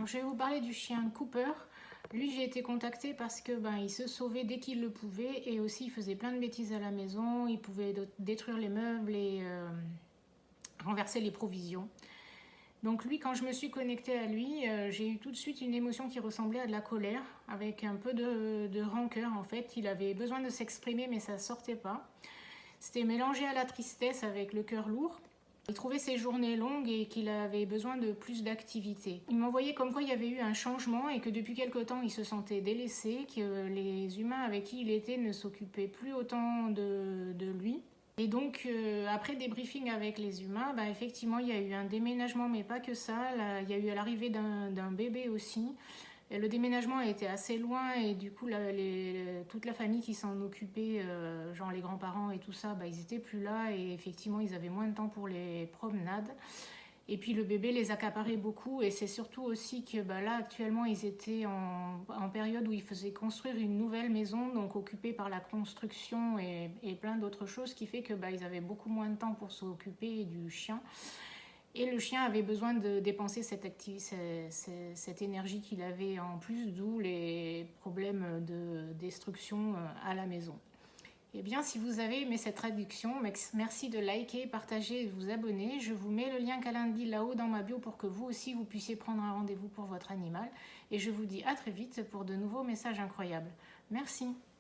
je vais vous parler du chien Cooper. Lui, j'ai été contactée parce que il se sauvait dès qu'il le pouvait et aussi il faisait plein de bêtises à la maison. Il pouvait détruire les meubles et renverser les provisions. Donc lui, quand je me suis connectée à lui, j'ai eu tout de suite une émotion qui ressemblait à de la colère, avec un peu de rancœur en fait. Il avait besoin de s'exprimer mais ça ne sortait pas. C'était mélangé à la tristesse avec le cœur lourd. Il trouvait ses journées longues et qu'il avait besoin de plus d'activité. Il m'envoyait comme quoi il y avait eu un changement et que depuis quelque temps il se sentait délaissé, que les humains avec qui il était ne s'occupaient plus autant de lui. Et donc, après des briefings avec les humains, effectivement, il y a eu un déménagement, mais pas que ça. Là, il y a eu l'arrivée d'un bébé aussi. Et le déménagement a été assez loin et du coup, toute la famille qui s'en occupait, genre les grands-parents et tout ça, ils n'étaient plus là et effectivement, ils avaient moins de temps pour les promenades. Et puis le bébé les accaparait beaucoup et c'est surtout aussi que là actuellement ils étaient en période où ils faisaient construire une nouvelle maison, donc occupés par la construction et plein d'autres choses, qui fait que ils avaient beaucoup moins de temps pour s'occuper du chien. Et le chien avait besoin de dépenser cette énergie qu'il avait en plus, d'où les problèmes de destruction à la maison. Eh bien, si vous avez aimé cette traduction, merci de liker, partager et de vous abonner. Je vous mets le lien Calendly là-haut dans ma bio pour que vous aussi vous puissiez prendre un rendez-vous pour votre animal. Et je vous dis à très vite pour de nouveaux messages incroyables. Merci.